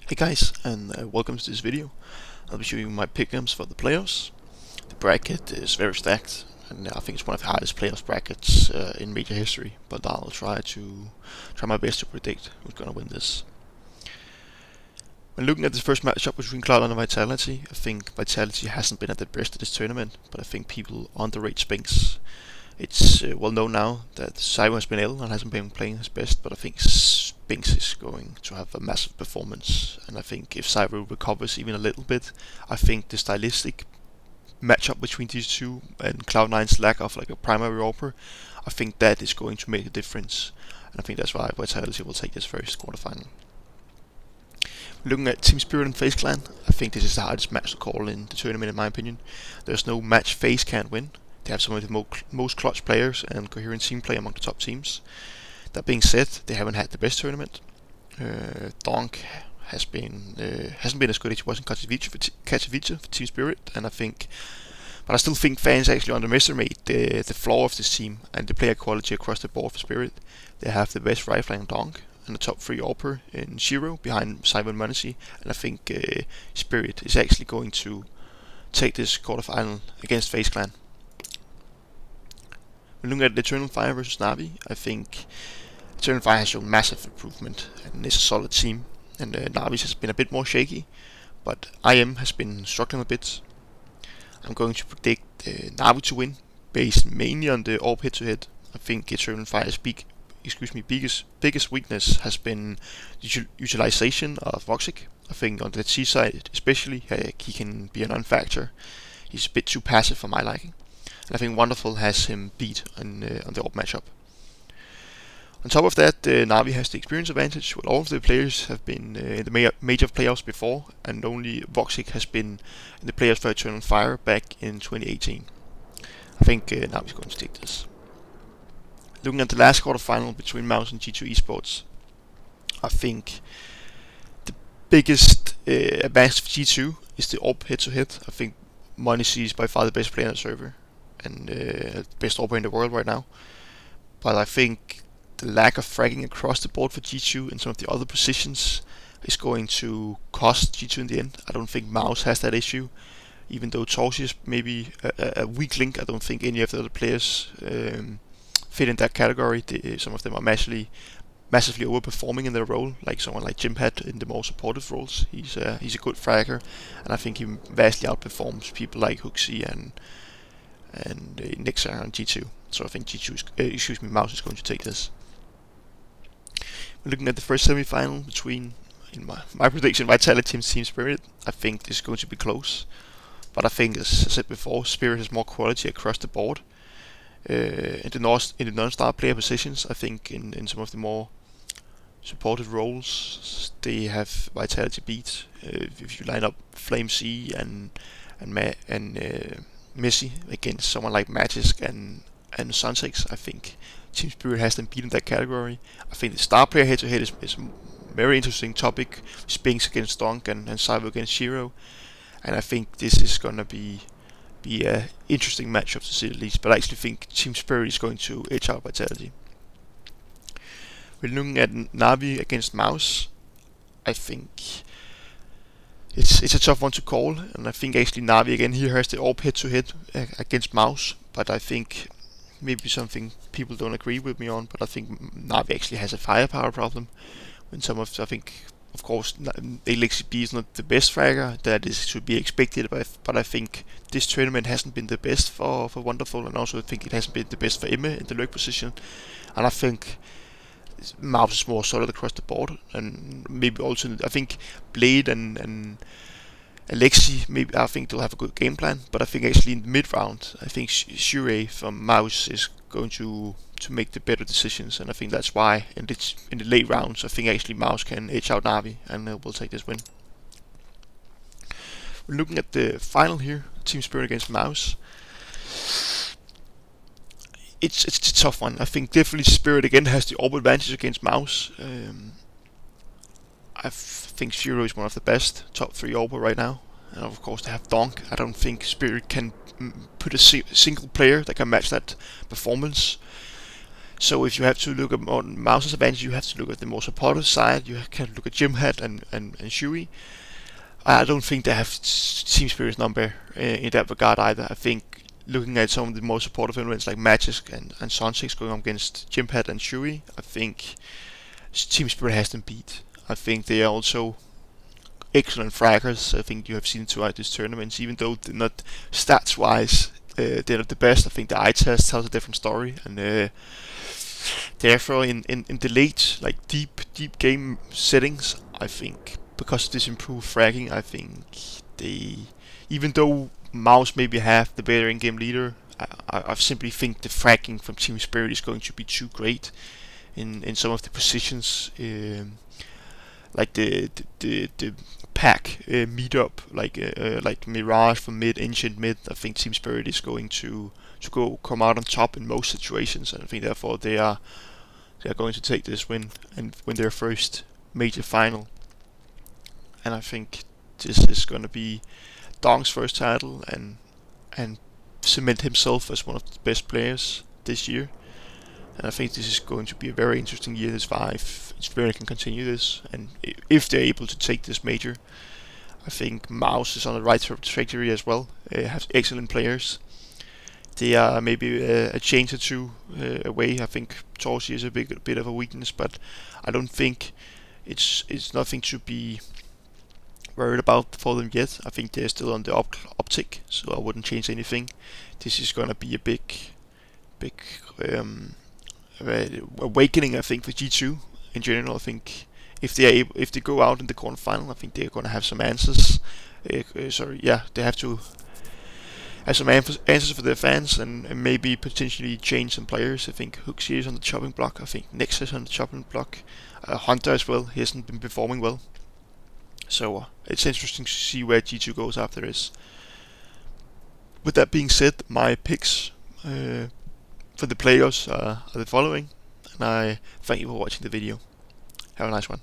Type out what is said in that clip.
Hey guys, and welcome to this video. I'll be showing you my pick'ems for the playoffs. The bracket is very stacked, and I think it's one of the hardest playoffs brackets in major history. But I'll try my best to predict who's gonna win this. When looking at this first matchup between Cloud and Vitality, I think Vitality hasn't been at their best at this tournament, but I think people underrate Spinks. It's well known now that Cyber has been ill and hasn't been playing his best, but I think Spinks is going to have a massive performance. And I think if Cyber recovers even a little bit, I think the stylistic matchup between these two and Cloud9's lack of like a primary AWPer, I think that is going to make a difference. And I think that's why Vitality will take this first quarterfinal. Looking at Team Spirit and FaZe Clan, I think this is the hardest match to call in the tournament in my opinion. There's no match FaZe can't win. They have some of the most clutch players and coherent team play among the top teams. That being said, they haven't had the best tournament. Donk hasn't been as good as he was in Katowice for Team Spirit, and but I still think fans actually underestimate the flaw of this team and the player quality across the board for Spirit. They have the best rifle in Donk and the top 3 AWPer in Shiro behind Simon Munacy, and I think Spirit is actually going to take this quarterfinal against FaZe Clan. When looking at Eternal Fire versus Na'Vi, I think Eternal Fire has shown massive improvement and is a solid team, and Na'Vi has been a bit more shaky, but IM has been struggling a bit. I'm going to predict Na'Vi to win, based mainly on the AWP head-to-head. I think Eternal Fire's biggest weakness has been the utilization of Voxic. I think on the T side especially, he can be a non-factor. He's a bit too passive for my liking. And I think Wonderful has him beat on the AWP matchup. On top of that, Na'Vi has the experience advantage. Well, all of the players have been in the major playoffs before, and only Voxic has been in the playoffs for Eternal Fire back in 2018. I think Na'Vi is going to take this. Looking at the last quarterfinal between Mouse and G2 Esports, I think the biggest advantage for G2 is the AWP head-to-head. I think Munacy is by far the best player on the server and best AWPer in the world right now. But I think the lack of fragging across the board for G2 in some of the other positions is going to cost G2 in the end. I don't think Mouse has that issue. Even though Torsi is maybe a weak link, I don't think any of the other players fit in that category. Some of them are massively overperforming in their role, like someone like Jimpat in the more supportive roles. He's a good fragger, and I think he vastly outperforms people like Huxi and Nixar on G2. So I think Mouse is going to take this. We're looking at the first semi-final between, in my prediction, Vitality and Team Spirit. I think this is going to be close, but I think, as I said before, Spirit has more quality across the board. In the non-star player positions, I think in some of the more supportive roles, they have Vitality beat. If you line up Flame C and Messi against someone like Magisk and Sunsex, I think Team Spirit has them beat in that category. I think the star player head-to-head is a very interesting topic. Spinks against Donk and Cyber against Shiro, and I think this is gonna be a interesting matchup to say the least. But I actually think Team Spirit is going to edge out Vitality. We're looking at Na'Vi against Mouse. I think it's a tough one to call, and I think actually Na'Vi again here has the AWP head-to-head against Mouse, but I think maybe something people don't agree with me on, but I think Na'Vi actually has a firepower problem. I think, of course, LXCB is not the best fragger, that is to be expected, but I think this tournament hasn't been the best for Wonderful, and also I think it hasn't been the best for Emma in the lurk position, and I think Mouse is more solid across the board, and maybe also I think Blade and Alexi, maybe I think they'll have a good game plan, but I think actually in the mid round, I think Shure from Mouse is going to make the better decisions, and I think that's why in the late rounds, I think actually Mouse can edge out Na'Vi and will take this win. We're looking at the final here, Team Spirit against Mouse. It's a tough one. I think definitely Spirit again has the AWP advantage against Mouse. I think Shiro is one of the best top 3 AWPer right now, and of course they have Donk. I don't think Spirit can put a single player that can match that performance. So if you have to look at Mouse's advantage, you have to look at the more supportive side. You can look at Jim Hat and Shui. I don't think they have team spirit number in that regard either. I think looking at some of the more supportive elements like Magic and Sun6 going up against Jim Hat and Shui, I think team spirit has them beat. I think they are also excellent fraggers. I think you have seen throughout these tournaments, even though they're not stats wise. They're not the best. I think the eye test tells a different story, and therefore, in the late, like deep game settings, I think because of this improved fragging, I think they, even though Mouse maybe have the better in-game leader, I simply think the fragging from Team Spirit is going to be too great in some of the positions, like the pack meet up, like Mirage from mid, Ancient mid. I think Team Spirit is going to go come out on top in most situations, and I think therefore they are going to take this win and win their first major final. And I think this is going to be Dong's first title and cement himself as one of the best players this year. And I think this is going to be a very interesting year. This five, it's very can continue this, and if they're able to take this major, I think Mouse is on the right trajectory as well. They have excellent players. They are maybe a change or two away. I think Torsi is a bit of a weakness, but I don't think it's nothing to be worried about for them yet. I think they're still on the uptick, so I wouldn't change anything. This is gonna be a big um, awakening, I think, for G2 in general. I think if they go out in the quarterfinal, I think they're gonna have some answers. They have to have some answers for their fans, and maybe potentially change some players. I think Huxley is on the chopping block. I think Nexus on the chopping block. Hunter as well. He hasn't been performing well. So it's interesting to see where G2 goes after this. With that being said, my picks for the playoffs are the following, and I thank you for watching the video. Have a nice one.